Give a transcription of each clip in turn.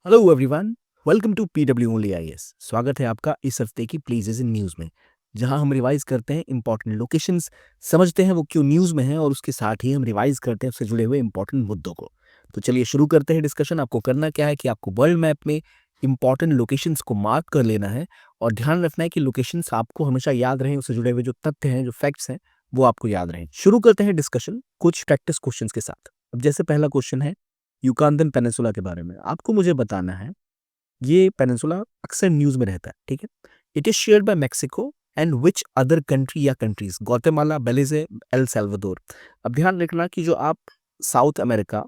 Hello everyone, welcome to PW only IAS. स्वागत है आपका इस हफ्ते की प्लेसेस इन न्यूज़ में, जहां हम रिवाइज करते हैं इंपॉर्टेंट लोकेशंस, समझते हैं वो क्यों न्यूज़ में हैं और उसके साथ ही हम रिवाइज करते हैं उससे जुड़े हुए इंपॉर्टेंट मुद्दों को। तो चलिए शुरू करते हैं डिस्कशन। आपको करना क्या है कि आपको वर्ल्ड मैप में इंपॉर्टेंट लोकेशंस को मार्क कर लेना है और ध्यान रखना है कि लोकेशंस आपको हमेशा याद रहें, उससे जुड़े हुए जो तथ्य हैं, जो फैक्ट्स हैं, वो आपको याद रहें। शुरू करते हैं डिस्कशन कुछ प्रैक्टिस क्वेश्चंस के साथ। अब जैसे पहला क्वेश्चन है युकांदन पेनिनसुला के बारे में। आपको मुझे बताना है, ये पेनिनसुला अक्सर न्यूज़ में रहता है, ठीक है? It is shared by Mexico and which other country या countries? Guatemala, Belize, El Salvador. अब ध्यान रखना कि जो आप साउथ अमेरिका,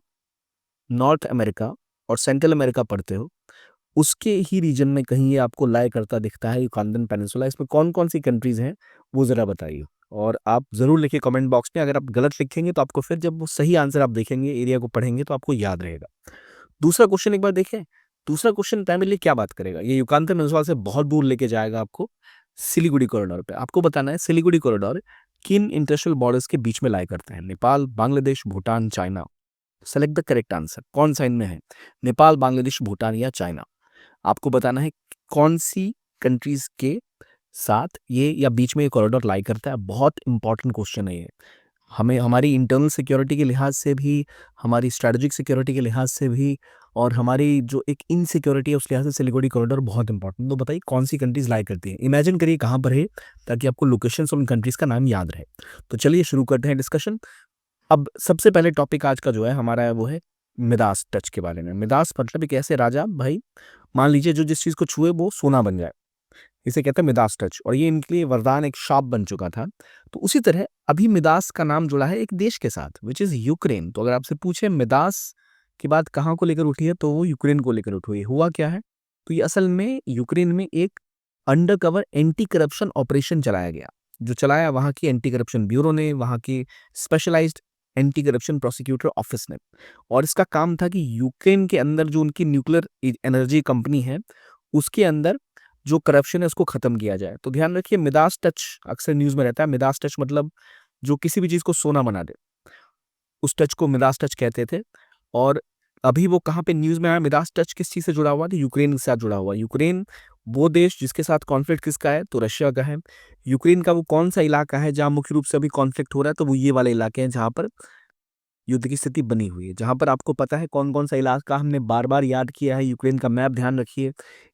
नॉर्थ अमेरिका और सेंट्रल अमेरिका पढ़ते हो, उसके ही रीजन में कहीं ये आपको लाई करता दिखता है युकांदन पेनिनसुला। इसमें कौन-कौन सी कंट्रीज़ हैं, वो ज़रा बताइए। और आप ज़रूर लिखिए कमेंट बॉक्स में। अगर आप गलत लिखेंगे तो आपको फिर जब वो सही आंसर आप देखेंगे, एरिया को पढ़ेंगे, तो आपको याद रहेगा। दूसरा क्वेश्चन एक बार देखें। दूसरा क्वेश्चन प्राइमरीली क्या बात करेगा? ये युकांतन पेनिनसुला से बहुत दूर लेके जाएगा आपको सिलीगुड़ी कॉरिडोर पे। आपको बताना है सिलीगुड़ी कॉरिडोर किन इंटरनेशनल बॉर्डर्स के बीच में लाई करते हैं? Nepal, Bangladesh, Bhutan, China. Select the correct answer. कौन सा इनमें है? नेपाल, बांग्लादेश, भूटान या चाइना? आपको बताना है कौन सी कंट्रीज के साथ ये या बीच में ये कॉरिडोर लाई करता है। बहुत इंपॉर्टेंट क्वेश्चन है ये। हमें हमारी इंटरनल सिक्योरिटी के लिहाज से भी, हमारी स्ट्रेटेजिक सिक्योरिटी के लिहाज से भी और हमारी जो एक इनसिक्योरिटी है उस लिहाज से सिलीगुड़ी कॉरिडोर बहुत इंपॉर्टेंट। तो बताइए कौन सी कंट्रीज लाई करती है? इमेजिन करिए कहाँ पर है, ताकि आपको लोकेशंस और उन कंट्रीज का नाम याद रहे। तो चलिए शुरू करते हैं डिस्कशन। अब सबसे पहले टॉपिक आज का जो है हमारा है वो है मिदास टच के बारे में। मिदास मतलब एक ऐसे राजा, भाई मान लीजिए जो जिस चीज को छुए वो सोना बन जाए, इसे कहते हैं मिदास टच। और ये इनके लिए वरदान, एक शाप बन चुका था। तो उसी तरह अभी मिदास का नाम जुड़ा है एक देश के साथ, विच इज यूक्रेन। तो अगर आपसे पूछे मिदास की बात कहाँ को लेकर उठी है, तो वो यूक्रेन को लेकर उठी है। हुआ क्या है? तो ये असल में यूक्रेन में एक under cover anti corruption operation चलाया गया, जो चलाया वहाँ की एंटी करप्शन ब्यूरो ने, वहाँ की specialised anti corruption prosecutor office ने। और इसका काम था कि यूक्रेन के अंदर जो उनकी न्यूक्लियर एनर्जी कंपनी है, उसके अंदर जो करप्शन है उसको खत्म किया जाए। तो ध्यान रखिए मिदास टच अक्सर न्यूज़ में रहता है। मिदास टच मतलब जो किसी भी चीज़ को सोना बना दे, उस टच को मिदास टच कहते थे। और अभी वो कहाँ पे न्यूज़ में आया? मिदास टच किस चीज़ से जुड़ा हुआ? तो यूक्रेन के साथ जुड़ा हुआ। यूक्रेन वो देश जिसके साथ कॉन्फ्लिक्ट किसका है? तो रशिया का है। यूक्रेन का वो कौन-सा इलाका है जहाँ मुख्य रूप से अभी कॉन्फ्लिक्ट हो रहा है? तो वो ये वाले इलाके हैं जहाँ पर युद्ध की स्थिति बनी हुई है। जहाँ पर आपको पता है कौन-कौन सा इलाका हमने बार-बार याद किया है। यूक्रेन का मैप ध्यान रखिए।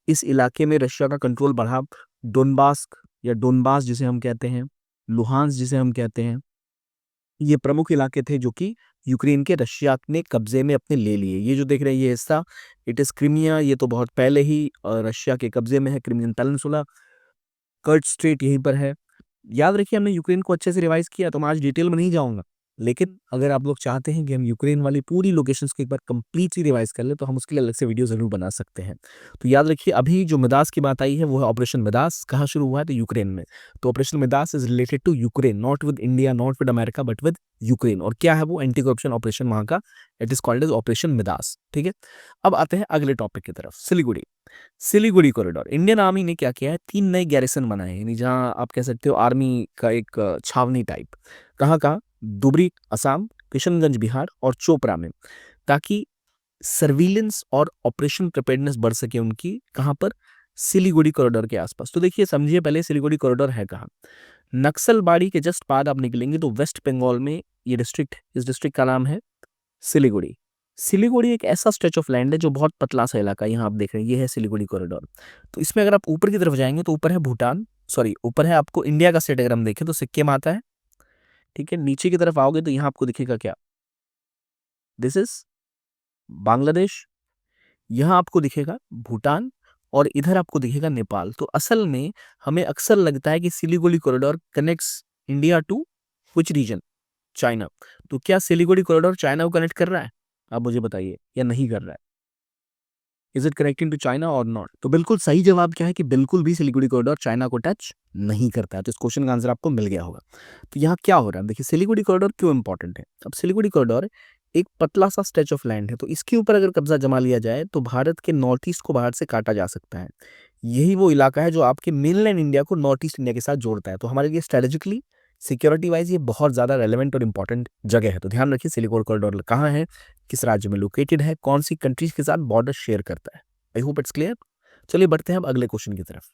इस इलाके में रशिया का कंट्रोल बढ़ा। डोनबास्क या डोनबास जिसे हम कहते हैं, लुहांस जिसे हम कहते हैं, ये प्रमुख इलाके थे जो कि यूक्रेन के रशिया ने कब्जे में अपने ले लिए। ये जो देख रहे हैं ये हिस्सा, इट इज़ क्रिमिया। ये तो बहुत पहले ही रशिया के कब्जे में है। क्रिमियन पेनिनसुला, कर्ट स्ट्रेट यहीं पर है। याद रखिए हमने यूक्रेन को अच्छे से रिवाइज़ किया, तो मैं आज डिटेल में नहीं जाऊँगा। लेकिन अगर आप लोग चाहते हैं कि हम यूक्रेन वाली पूरी लोकेशंस को एक बार कंप्लीटली रिवाइज़ कर लें, तो हम उसके लिए अलग से वीडियो ज़रूर बना सकते हैं। तो याद रखिए अभी जो मिदास की बात आई है वो है ऑपरेशन मिदास। कहाँ शुरू हुआ है? तो यूक्रेन में। तो operation Midas is related to Ukraine, not with India, not with America, but with Ukraine. और क्या है वो? एंटी करप्शन ऑपरेशन वहाँ का। It is called as operation Midas, ठीक है? अब आते हैं अगले टॉपिक की तरफ, Siliguri. Siliguri corridor. Indian army ने क्या किया है? 3 नए गैरिसन बनाए हैं, यानी जहाँ आप कह सकते हो आर्मी का एक छावनी टाइप। कहाँ-कहाँ? धुबरी असम, किशनगंज बिहार और चोपड़ा में, ताकि सर्विलेंस और ऑपरेशन प्रिपेयर्डनेस बढ़ सके उनकी। कहाँ पर? सिलीगुड़ी कॉरिडोर के आसपास। तो देखिए समझिए पहले सिलीगुड़ी कॉरिडोर है कहाँ? नक्सलबाड़ी के जस्ट बाद आप निकलेंगे तो वेस्ट बंगाल में ये डिस्ट्रिक्ट, इस डिस्ट्रिक्ट का नाम है सिलीगुड़ी। सिलीगुड़ी एक ऐसा स्ट्रेच ऑफ लैंड है जो बहुत पतला सा इलाका है। यहाँ आप देख रहे हैं ये है सिलीगुड़ी कॉरिडोर। तो इसमें अगर आप ऊपर की तरफ जाएँगे तो ऊपर है भूटान, सॉरी ऊपर है आपको इंडिया का स्टेट। अगर हम देखें तो सिक्किम आता है, ठीक है? नीचे की तरफ आओगे तो यहाँ आपको दिखेगा क्या? This is Bangladesh. यहाँ आपको दिखेगा भूटान और इधर आपको दिखेगा नेपाल। तो असल में हमें अक्सर लगता है कि Siliguri corridor connects India to which region? China. तो क्या सिलीगुड़ी कॉरिडोर चाइना को कनेक्ट कर रहा है? आप मुझे बताइए, या नहीं कर रहा है? Is it connecting to China और नॉट? तो बिल्कुल सही जवाब क्या है कि बिल्कुल भी सिलीगुड़ी कॉरिडोर चाइना को टच नहीं करता है। तो इस क्वेश्चन का आंसर आपको मिल गया होगा। तो यहाँ क्या हो रहा है? देखिए सिलीगुड़ी कॉरिडोर क्यों इंपॉर्टेंट है? अब सिलीगुड़ी कॉरिडोर एक पतला सा स्ट्रेच ऑफ लैंड है, तो इसके ऊपर अगर कब्जा जमा लिया जाए तो भारत के नॉर्थ ईस्ट को बाहर से काटा जा सकता है। यही वो इलाका है जो आपके मेनलैंड इंडिया को नॉर्थ ईस्ट इंडिया के साथ जोड़ता है। तो हमारे लिए स्ट्रेटेजिकली, सिक्योरिटी वाइज ये बहुत ज़्यादा रेलेवेंट और इंपॉर्टेंट जगह है। तो ध्यान रखिए सिलीगुड़ी कॉरिडोर कहाँ है, किस राज्य में लोकेटेड है, कौन सी कंट्रीज के साथ बॉर्डर शेयर करता है। आई होप इट्स क्लियर। चलिए बढ़ते हैं अब अगले क्वेश्चन की तरफ।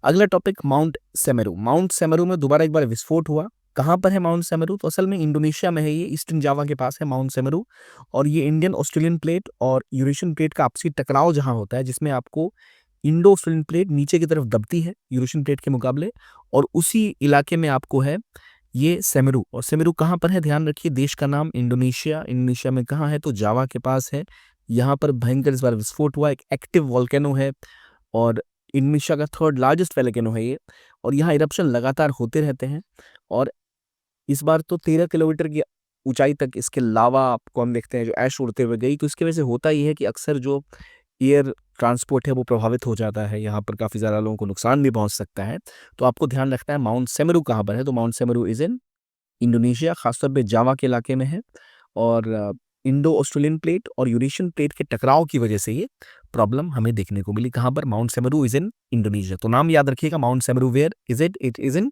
अगला topic mount Semeru. Mount Semeru में दोबारा एक बार विस्फोट हुआ। कहाँ पर है माउंट सेमेरू? तो असल में इंडोनेशिया में है, ये ईस्टर्न जावा के पास है माउंट सेमेरू। और ये इंडियन ऑस्ट्रेलियन प्लेट और यूरेशियन प्लेट का आपसी टकराव जहाँ होता है, जिसमें आपको इंडो ऑस्ट्रेलियन प्लेट नीचे की तरफ दबती है यूरेशियन प्लेट के मुकाबले, और उसी इलाके में आपको है ये सेमेरू। और सेमेरू कहाँ पर है? ध्यान रखिए, देश का नाम इंडोनेशिया। इंडोनेशिया में कहाँ है? तो जावा के पास है। यहाँ पर भयंकर इस बार विस्फोट हुआ, एक एक्टिव वॉल्केनो है और इंडोनेशिया का थर्ड लार्जेस्ट वोल्केनो है ये। और यहाँ इरप्शन लगातार होते रहते हैं और इस बार तो 13 किलोमीटर की ऊंचाई तक इसके लावा आपको हम देखते हैं जो ऐश उड़ते हुए गई। तो इसकी वजह से होता ये है कि अक्सर जो एयर ट्रांसपोर्ट है वो प्रभावित हो जाता है, यहाँ पर काफ़ी ज़्यादा लोगों को नुकसान भी पहुंच सकता है। तो आपको ध्यान रखना है माउंट सेमेरू कहाँ पर है। तो mount Semeru is in Indonesia, खासतौर पे जावा के इलाके में है। और इंडो ऑस्ट्रेलियन प्लेट और यूरेशियन प्लेट के टकराव की वजह से ये प्रॉब्लम हमें देखने को मिली। कहाँ पर? Mount Semeru is in Indonesia. तो नाम याद रखिएगा, mount Semeru where is it? It is in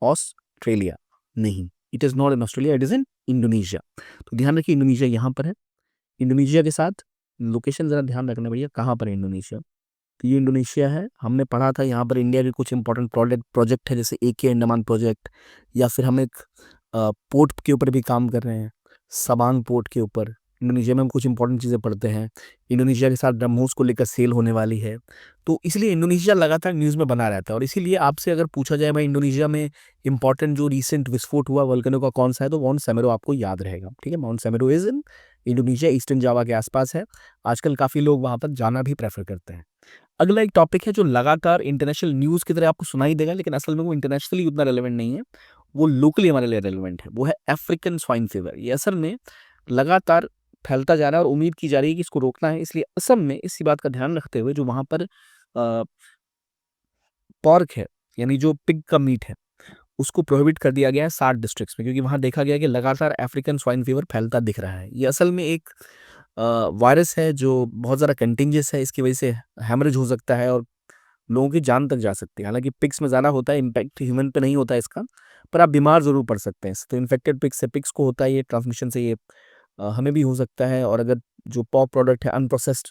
Australia. नहीं, it is not in Australia, it is in Indonesia. तो ध्यान रखिए इंडोनेशिया यहाँ पर है। इंडोनेशिया के साथ लोकेशन जरा ध्यान रखना बढ़िया, कहाँ पर है इंडोनेशिया। तो ये इंडोनेशिया है। हमने पढ़ा था यहाँ पर इंडिया के कुछ इंपॉर्टेंट प्रोजेक्ट है, जैसे एके अंडमान प्रोजेक्ट, या फिर हम एक पोर्ट के ऊपर भी काम कर रहे हैं, सबांग पोर्ट के ऊपर। इंडोनेशिया में हम कुछ इंपॉर्टेंट चीज़ें पढ़ते हैं। इंडोनेशिया के साथ ब्रह्मोस को लेकर सेल होने वाली है। तो इसलिए इंडोनेशिया लगातार न्यूज़ में बना रहता है। और इसीलिए आपसे अगर पूछा जाए भाई इंडोनेशिया में इंपॉर्टेंट जो रिसेंट विस्फोट हुआ वोल्केनो का कौन सा है, तो माउंट सेमेरू आपको याद रहेगा। ठीक है, mount Semeru is in Indonesia, eastern Java के आसपास है। आजकल काफ़ी लोग वहाँ पर जाना भी प्रेफर करते हैं। अगला एक टॉपिक है जो लगातार इंटरनेशनल न्यूज़ की तरह आपको सुनाई देगा, लेकिन असल में वो इंटरनेशनली उतना रेलेवेंट नहीं है, वो लोकली हमारे लिए रेलेवेंट है। वो है अफ्रीकन स्वाइन फीवर। ये असल में लगातार फैलता जा रहा है और उम्मीद की जा रही है कि इसको रोकना है। इसलिए असम में इसी बात का ध्यान रखते हुए जो वहाँ पर पॉर्क है, यानी जो पिग का मीट है, उसको प्रोहिबिट कर दिया गया है 60 डिस्ट्रिक्ट्स में, क्योंकि वहाँ देखा गया कि लगातार अफ्रीकन स्वाइन फीवर फैलता दिख रहा है। ये असल में एक वायरस है जो बहुत ज़्यादा कंटेंजियस है। इसकी वजह से हैमरेज हो सकता है और लोगों की जान तक जा सकती है। हालांकि पिग्स में ज़्यादा होता है, इम्पैक्ट ह्यूमन पे नहीं होता है इसका, पर आप बीमार ज़रूर पड़ सकते हैं। तो इन्फेक्टेड पिग्स से पिग्स को होता है ये ट्रांसमिशन से, ये हमें भी हो सकता है। और अगर जो पॉप प्रोडक्ट है अनप्रोसेस्ड,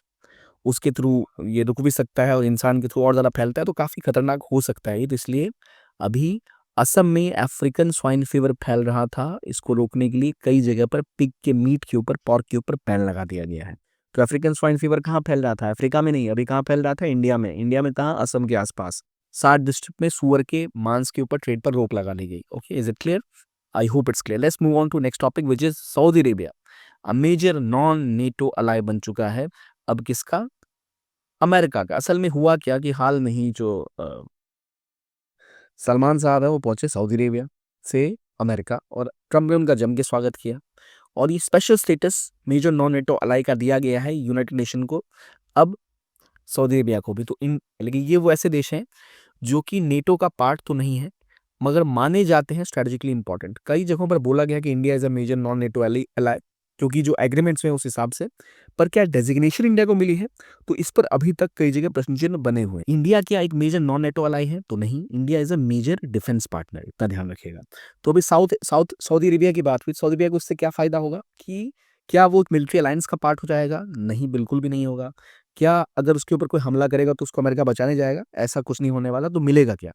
उसके थ्रू ये रुक भी सकता है और इंसान के थ्रू और ज़्यादा फैलता है, तो काफ़ी खतरनाक हो सकता है ये। तो इसलिए अभी असम में अफ्रीकन स्वाइन फीवर फैल रहा था, इसको रोकने के लिए कई जगह पर पिग के मीट के ऊपर, पॉर्क के ऊपर बैन लगा दिया गया है। तो अफ्रीकन स्वाइन फीवर कहाँ फैल रहा था? अफ्रीका में नहीं, अभी कहाँ फैल रहा था? इंडिया में। इंडिया में कहाँ? असम के आसपास 60 डिस्ट्रिक्ट में सुअर के मांस के ऊपर ट्रेड पर रोक लगा दी गई। Okay, is it clear? I hope it's clear. Let's move on to next topic which is Saudi Arabia. A major non NATO ally बन चुका है। अब किसका? अमेरिका का। असल में हुआ क्या कि हाल में ही जो सलमान साहब है वो पहुंचे सऊदी अरेबिया से अमेरिका, और ट्रम्प ने उनका जम के स्वागत किया। और ये special status major non NATO ally का दिया गया है यूनाइटेड नेशन को, अब सऊदी अरेबिया को भी। तो इन लेकिन ये वो ऐसे देश हैं जो कि नेटो का पार्ट तो नहीं है, मगर माने जाते हैं स्ट्रेटेजिकली इंपॉर्टेंट। कई जगहों पर बोला गया कि India is a major non NATO ally, क्योंकि जो एग्रीमेंट्स हैं उस हिसाब से। पर क्या डेजिग्नेशन इंडिया को मिली है? तो इस पर अभी तक कई जगह प्रश्न चिन्ह बने हुए हैं। इंडिया क्या एक मेजर नॉन नेटो अलाई है? तो नहीं, India is a major defence partner, इतना ध्यान रखिएगा। तो अभी सऊदी अरेबिया की बात हुई। सऊदी अरेबिया को इससे क्या फायदा होगा कि क्या वो मिलिट्री अलायंस का पार्ट हो जाएगा? नहीं, बिल्कुल भी नहीं होगा। क्या अगर उसके ऊपर कोई हमला करेगा तो उसको अमेरिका बचाने जाएगा? ऐसा कुछ नहीं होने वाला। तो मिलेगा क्या?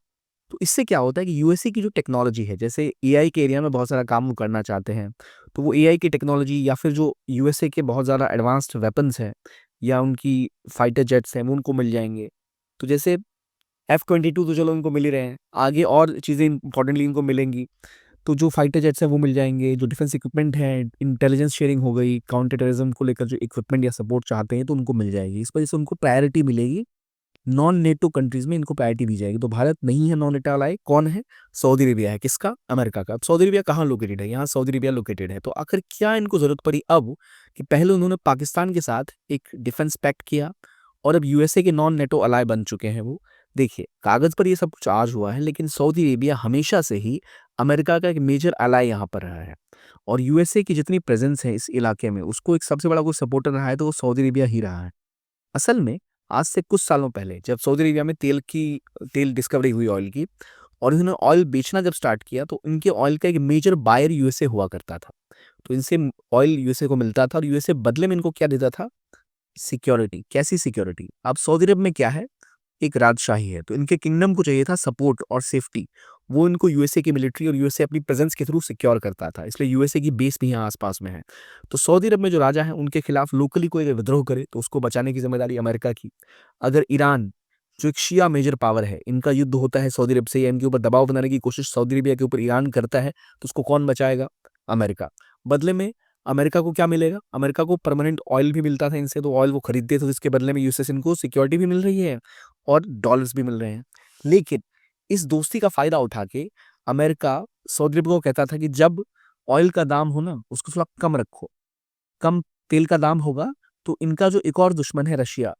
तो इससे क्या होता है कि यूएसए की जो टेक्नोलॉजी है, जैसे एआई के एरिया में बहुत सारा काम वो करना चाहते हैं, तो वो एआई की टेक्नोलॉजी या फिर जो यूएसए के बहुत ज़्यादा एडवांस्ड वेपन्स हैं या उनकी फाइटर जेट्स हैं, वो उनको मिल जाएंगे। तो जैसे F-22 तो चलो उनको मिल ही रहे हैं, आगे और चीज़ें इंपॉर्टेंटली इनको मिलेंगी। तो जो फाइटर जेट्स हैं वो मिल जाएंगे, जो डिफेंस इक्विपमेंट है, इंटेलिजेंस शेयरिंग हो गई, काउंटर टेररिज्म को लेकर जो इक्विपमेंट या सपोर्ट चाहते हैं तो उनको मिल जाएगी। इस वजह से उनको प्रायोरिटी मिलेगी। नॉन नेटो कंट्रीज में इनको प्रायोरिटी दी जाएगी। तो भारत नहीं है नॉन नेटो अलाई, कौन है? सऊदी अरेबिया है। किसका? अमेरिका का। अब सऊदी अरेबिया कहाँ लोकेटेड है? यहाँ सऊदी अरेबिया लोकेटेड है। तो आखिर क्या इनको जरूरत पड़ी अब कि पहले उन्होंने पाकिस्तान के साथ एक डिफेंस पैक्ट किया और अब यूएसए के नॉन नेटो अलाई बन चुके हैं वो। देखिए, कागज पर ये सब कुछ आज हुआ है, लेकिन सऊदी अरेबिया हमेशा से ही अमेरिका का एक मेजर अलाई यहाँ पर रहा है। और यूएसए की जितनी प्रेजेंस है इस इलाके में, उसको एक सबसे बड़ा कोई सपोर्टर रहा है तो वो सऊदी अरेबिया ही रहा है। असल में आज से कुछ सालों पहले जब सऊदी अरेबिया में तेल डिस्कवरी हुई ऑयल की, और इन्होंने ऑयल बेचना जब स्टार्ट किया, तो इनके ऑयल का एक मेजर बायर यूएसए हुआ करता था। तो इनसे ऑयल यूएसए को मिलता था और यूएसए बदले में इनको क्या देता था? सिक्योरिटी, कैसी सिक्योरिटी? अब सऊदी अरब में क्या है, एक राजशाही है, तो इनके किंगडम को चाहिए था सपोर्ट और सेफ्टी। वो इनको यूएसए की मिलिट्री और यूएसए अपनी प्रेजेंस के थ्रू सिक्योर करता था, इसलिए यूएसए की बेस भी यहाँ आसपास में है। तो सऊदी अरब में जो राजा है उनके खिलाफ लोकली कोई अगर विद्रोह करे तो उसको बचाने की जिम्मेदारी अमेरिका की। अगर ईरान, जो एक शिया मेजर पावर है, इनका युद्ध होता है सऊदी अरब से या इनके ऊपर दबाव बनाने की कोशिश सऊदी अरबिया के ऊपर ईरान करता है, तो उसको कौन बचाएगा? अमेरिका। बदले में अमेरिका को क्या मिलेगा? अमेरिका को परमानेंट ऑयल भी मिलता था इनसे, तो ऑयल वो खरीदते थे, तो इसके बदले में यूएसएस इनको सिक्योरिटी भी मिल रही है और डॉलर्स भी मिल रहे हैं। लेकिन इस दोस्ती का फायदा उठा के अमेरिका सऊदी अरब को कहता था कि जब ऑयल का दाम हो ना, उसको थोड़ा कम रखो। कम तेल का दाम होगा तो इनका जो एक और दुश्मन है रशिया,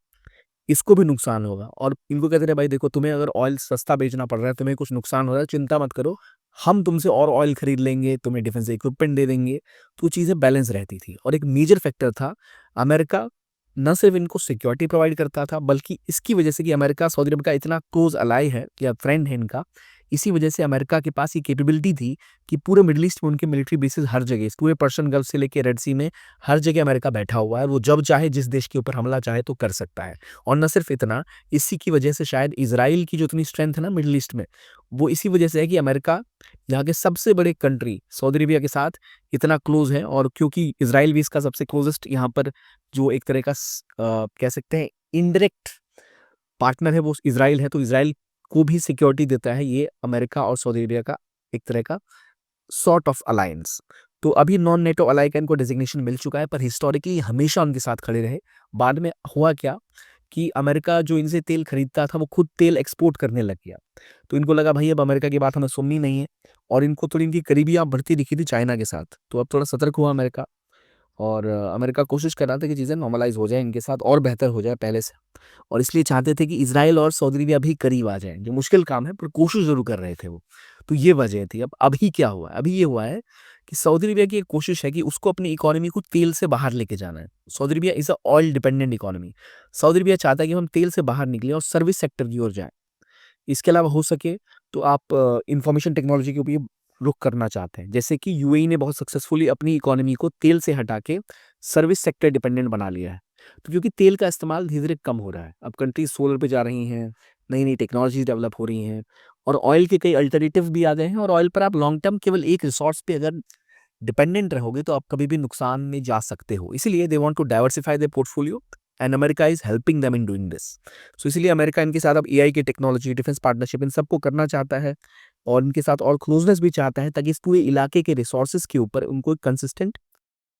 इसको भी नुकसान होगा। और इनको कहते रहे भाई देखो, तुम्हें अगर ऑयल सस्ता बेचना पड़ रहा है, तुम्हें कुछ नुकसान हो रहा है, चिंता मत करो, हम तुमसे और ऑयल खरीद लेंगे, तुम्हें डिफेंस इक्विपमेंट दे देंगे। तो चीजें बैलेंस रहती थी। और एक मेजर फैक्टर था, अमेरिका न सिर्फ इनको सिक्योरिटी प्रोवाइड करता था, बल्कि इसकी वजह से कि अमेरिका सऊदी अरब का इतना क्लोज अलाई है या फ्रेंड है इनका, इसी वजह से अमेरिका के पास ये कैपेबिलिटी थी कि पूरे मिडिल ईस्ट में उनके मिलिट्री बेसिस हर जगह, इस पूरे पर्शियन गल्फ से लेकर रेड सी में हर जगह अमेरिका बैठा हुआ है। वो जब चाहे जिस देश के ऊपर हमला चाहे तो कर सकता है। और न सिर्फ इतना, इसी की वजह से शायद इजराइल की जो इतनी स्ट्रेंथ है ना मिडिल ईस्ट में, वो इसी वजह से है कि अमेरिका यहाँ के सबसे बड़े कंट्री सऊदी अरेबिया के साथ इतना क्लोज है। और क्योंकि इजराइल भी इसका सबसे क्लोजेस्ट यहाँ पर जो एक तरह का कह सकते हैं इनडायरेक्ट पार्टनर है, वो इजराइल है, तो इजराइल को भी सिक्योरिटी देता है ये अमेरिका और सऊदी अरेबिया का एक तरह का सॉर्ट ऑफ अलायंस। तो अभी नॉन नेटो अलाई का इनको डेजिग्नेशन मिल चुका है, पर हिस्टोरिकली हमेशा उनके साथ खड़े रहे। बाद में हुआ क्या कि अमेरिका जो इनसे तेल खरीदता था वो खुद तेल एक्सपोर्ट करने लग गया। तो इनको लगा भाई अब अमेरिका की बात हमें सुननी नहीं है, और इनको थोड़ी इनकी करीबियां बढ़ती दिखी थी चाइना के साथ। तो अब थोड़ा सतर्क हुआ अमेरिका, और अमेरिका कोशिश कर रहा था कि चीज़ें नॉर्मलाइज हो जाए इनके साथ और बेहतर हो जाए पहले से। और इसलिए चाहते थे कि इजराइल और सऊदी अरबिया भी करीब आ जाएं, जो मुश्किल काम है पर कोशिश जरूर कर रहे थे वो। तो ये वजह थी। अब अभी क्या हुआ है? अभी ये हुआ है कि सऊदी अरबिया की एक कोशिश है कि उसको अपनी इकोनॉमी को तेल से बाहर लेके जाना है। Saudi Arabia is a oil dependent economy. Saudi Arabia चाहता है कि हम तेल से बाहर निकले और सर्विस सेक्टर की ओर जाएं। इसके अलावा हो सके तो आप इंफॉर्मेशन टेक्नोलॉजी के ऊपर रुख करना चाहते हैं, जैसे कि यूएई ने बहुत सक्सेसफुली अपनी इकोनॉमी को तेल से हटा के सर्विस सेक्टर डिपेंडेंट बना लिया है। तो क्योंकि तेल का इस्तेमाल धीरे धीरे कम हो रहा है, अब कंट्रीज सोलर पे जा रही हैं, नई नई टेक्नोलॉजीज डेवलप हो रही हैं, और ऑयल के कई अल्टरनेटिव भी आ गए हैं। और ऑयल पर आप लॉन्ग टर्म केवल एक रिसोर्स पे अगर डिपेंडेंट रहोगे तो आप कभी भी नुकसान में जा सकते हो। इसीलिए they want to diversify their portfolio, and America is helping them in doing this. So इसीलिए अमेरिका इनके साथ अब एआई की टेक्नोलॉजी, डिफेंस पार्टनरशिप, इन सबको करना चाहता है, और इनके साथ और क्लोजनेस भी चाहता है, ताकि इस पूरे इलाके के रिसोर्सेज के ऊपर उनको एक कंसिस्टेंट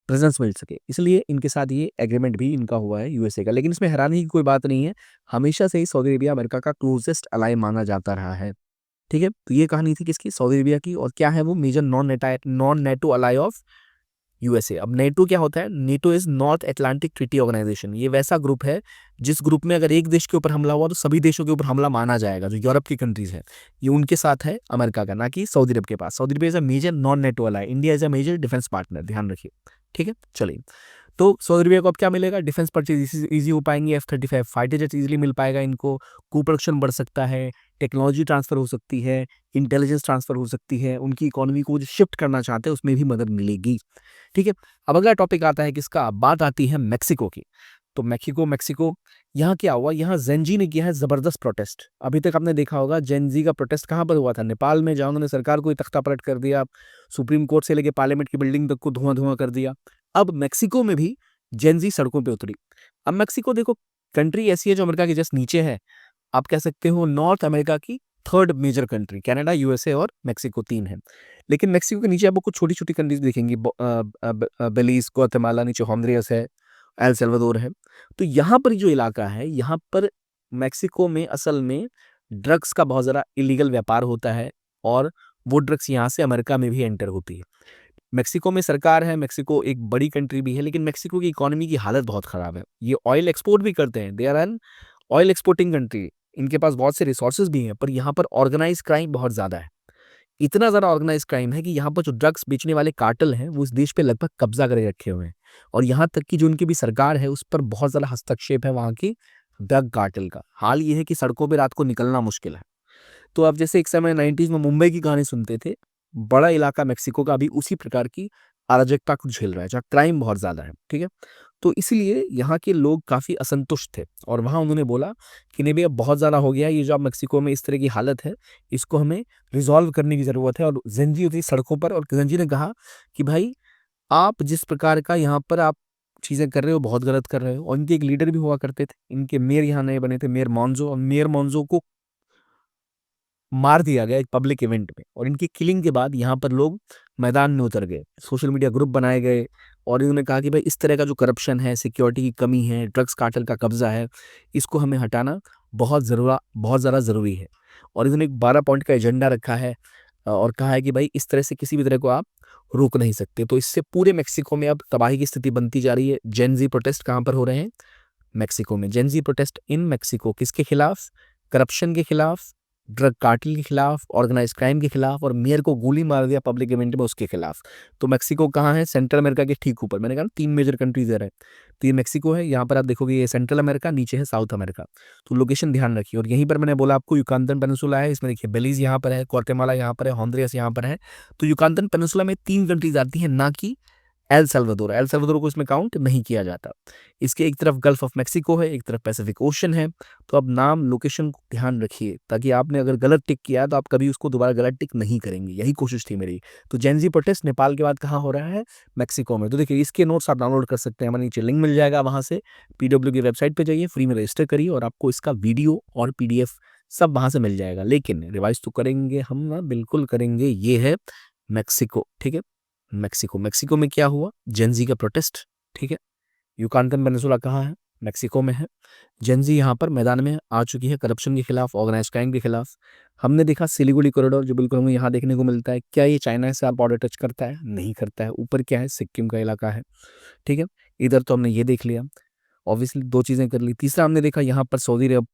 प्रेजेंस मिल सके। इसलिए इनके साथ ये एग्रीमेंट भी इनका हुआ है यूएसए का। लेकिन इसमें हैरानी की कोई बात नहीं है, हमेशा से ही सऊदी अरेबिया अमेरिका का क्लोजेस्ट अलाई माना जाता रहा है। ठीक है, तो ये कहानी थी किसकी? सऊदी अरेबिया की। और क्या है वो? Major non NATO ally of USA. अब नेटो क्या होता है? NATO is North Atlantic Treaty Organisation. ये वैसा ग्रुप है जिस ग्रुप में अगर एक देश के ऊपर हमला हुआ तो सभी देशों के ऊपर हमला माना जाएगा। जो यूरोप की कंट्रीज है, ये उनके साथ है अमेरिका का, ना कि सऊदी अरब के पास। Saudi Arab is a major non NATO ally, India is a major defence partner, ध्यान रखिए। ठीक है, चलिए। तो सऊदी अरबिया को अब क्या मिलेगा? डिफेंस परचेज ईजी हो पाएंगे, F-35 फाइटर जेट इजीली मिल पाएगा इनको, को प्रोडक्शन बढ़ सकता है, टेक्नोलॉजी ट्रांसफर हो सकती है, इंटेलिजेंस ट्रांसफर हो सकती है, उनकी इकोनॉमी को जो शिफ्ट करना चाहते हैं उसमें भी मदद मिलेगी। ठीक है, अब अगला टॉपिक आता है किसका? बात आती है मैक्सिको की। तो मैक्सिको यहाँ क्या हुआ? यहाँ जेनजी ने किया है जबरदस्त प्रोटेस्ट। अभी तक आपने देखा होगा जेनजी का प्रोटेस्ट कहाँ पर हुआ था? नेपाल में, जहाँ उन्होंने सरकार को ही तख्ता पलट कर दिया, सुप्रीम कोर्ट से लेके पार्लियामेंट की बिल्डिंग तक को धुआं धुआं कर दिया। अब मैक्सिको में भी जेनजी सड़कों पे उतरी। अब मैक्सिको देखो, कंट्री ऐसी है जो अमेरिका के जस्ट नीचे है। आप कह सकते हो नॉर्थ अमेरिका की third major country, Canada, USA और मैक्सिको, तीन है। लेकिन मैक्सिको के नीचे आपको कुछ छोटी छोटी कंट्रीज दिखेंगी, बेलीज, ग्वाटेमाला, नीचे होंडुरास है, एल सल्वाडोर है। तो यहाँ पर जो इलाका है, यहाँ पर मैक्सिको में असल में ड्रग्स का बहुत ज़्यादा इलीगल व्यापार होता है, और वो ड्रग्स यहाँ से अमेरिका में भी एंटर होती है। मेक्सिको में सरकार है, मेक्सिको एक बड़ी कंट्री भी है, लेकिन मेक्सिको की इकोनॉमी की हालत बहुत खराब है। ये ऑयल एक्सपोर्ट भी करते हैं, they are an oil exporting country, इनके पास बहुत से रिसोर्सेज भी हैं, पर यहाँ पर ऑर्गेनाइज क्राइम बहुत ज़्यादा है। इतना ज़्यादा ऑर्गेनाइज क्राइम है कि यहाँ पर जो ड्रग्स बेचने वाले कार्टेल हैं वो इस देश पे लगभग कब्जा करे रखे हुए हैं। और यहाँ तक कि जो उनकी भी सरकार है उस पर बहुत ज़्यादा हस्तक्षेप है वहाँ की ड्रग कार्टेल का। हाल ये है कि सड़कों पे रात को निकलना मुश्किल है। तो अब जैसे एक समय 90s में मुंबई की कहानी सुनते थे, बड़ा इलाका मेक्सिको का भी उसी प्रकार की अराजकता को झेल रहा है, जहाँ क्राइम बहुत ज़्यादा है। ठीक है, तो इसीलिए यहाँ के लोग काफ़ी असंतुष्ट थे और वहाँ उन्होंने बोला कि नहीं भैया बहुत ज़्यादा हो गया, ये जो अब मेक्सिको में इस तरह की हालत है, इसको हमें रिज़ॉल्व करने की ज़रूरत है। और जेनजी उतरी सड़कों पर और जेनजी ने कहा कि भाई आप जिस प्रकार का यहाँ पर आप चीज़ें कर रहे हो बहुत गलत कर रहे हो। और इनके एक लीडर भी हुआ करते थे, इनके मेयर यहाँ नए बने थे, मेयर मोंजो, और मेयर मोंजो को मार दिया गया एक पब्लिक इवेंट में। और इनकी किलिंग के बाद यहाँ पर लोग मैदान में उतर गए, सोशल मीडिया ग्रुप बनाए गए और इन्होंने कहा कि भाई इस तरह का जो करप्शन है, सिक्योरिटी की कमी है, ड्रग्स कार्टेल का कब्जा है, इसको हमें हटाना बहुत ज़्यादा ज़रूरी है। और इन्होंने एक 12 पॉइंट का एजेंडा रखा है और कहा है कि भाई इस तरह से किसी भी तरह को आप रोक नहीं सकते। तो इससे पूरे मेक्सिको में अब तबाही की स्थिति बनती जा रही है। जेन जी प्रोटेस्ट कहाँ पर हो रहे हैं? मेक्सिको में। जेन जी प्रोटेस्ट इन मेक्सिको किसके खिलाफ? करप्शन के खिलाफ, ड्रग कार्टेल के खिलाफ, ऑर्गेनाइज क्राइम के खिलाफ, और मेयर को गोली मार दिया पब्लिक इवेंट में उसके खिलाफ। तो मेक्सिको कहाँ है? सेंट्रल अमेरिका के ठीक ऊपर। मैंने कहा ना 3 मेजर कंट्रीज है। तो ये मेक्सिको है, यहाँ पर आप देखोगे ये सेंट्रल अमेरिका, नीचे है साउथ अमेरिका। तो लोकेशन ध्यान रखिए। और यहीं पर मैंने बोला आपको युकातन पेनिनसुला है, इसमें देखिए बेलीज यहाँ पर है, ग्वाटेमाला यहाँ पर है, होंडुरास यहाँ पर है। तो युकातन पेनिनसुला में 3 कंट्रीज आती हैं, ना कि एल साल्वाडोर। एल साल्वाडोर को इसमें काउंट नहीं किया जाता। इसके एक तरफ गल्फ ऑफ मेक्सिको है, एक तरफ पैसिफिक ओशन है। तो अब नाम लोकेशन को ध्यान रखिए, ताकि आपने अगर गलत टिक किया तो आप कभी उसको दोबारा गलत टिक नहीं करेंगे। यही कोशिश थी मेरी। तो जेनजी प्रोटेस्ट नेपाल के बाद कहाँ हो रहा है? मेक्सिको में। तो देखिए इसके नोट्स आप डाउनलोड कर सकते हैं, हमारे नीचे लिंक मिल जाएगा, वहाँ से पीडब्ल्यू की वेबसाइट पर जाइए, फ्री में रजिस्टर करिए और आपको इसका वीडियो और पीडीएफ सब वहाँ से मिल जाएगा। लेकिन रिवाइज तो करेंगे हम ना, बिल्कुल करेंगे। ये है मेक्सिको, ठीक है। मेक्सिको में क्या हुआ? जेनजी का प्रोटेस्ट, ठीक है। युकातन पेनिनसुला कहाँ है? मेक्सिको में है। जेनजी यहाँ पर मैदान में आ चुकी है करप्शन के खिलाफ, ऑर्गेनाइज क्राइम के खिलाफ। हमने देखा सिलीगुड़ी कॉरिडोर, जो बिल्कुल हमें यहाँ देखने को मिलता है। क्या ये चाइना से आप बॉर्डर टच करता है? नहीं करता है। ऊपर क्या है? सिक्किम का इलाका है, ठीक है। इधर तो हमने ये देख लिया, ऑब्वियसली 2 चीज़ें कर ली। तीसरा हमने देखा यहाँ पर सऊदी अरब,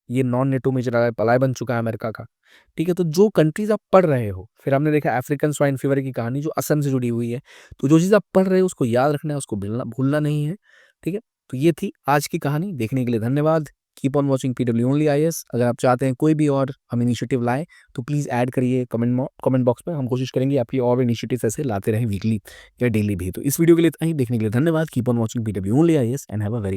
ये नॉन नेटो में चला गया, पलाय बन चुका है अमेरिका का, ठीक है। तो जो कंट्रीज आप पढ़ रहे हो, फिर हमने देखा अफ्रीकन स्वाइन फीवर की कहानी जो असम से जुड़ी हुई है। तो जो चीज़ आप पढ़ रहे हो उसको याद रखना है, उसको भूलना नहीं है, ठीक है। तो ये थी आज की कहानी। देखने के लिए धन्यवाद। Keep on watching PW only IAS. अगर आप चाहते हैं कोई भी और हम इनिशिएटिव लाएं तो प्लीज़ ऐड करिए कमेंट बॉक्स में। हम कोशिश करेंगे आपकी और इनिशिएटिव्स ऐसे लाते रहें वीकली या डेली भी। तो इस वीडियो के लिए इतना ही। देखने के लिए धन्यवाद। Keep on watching PW only IAS and have a very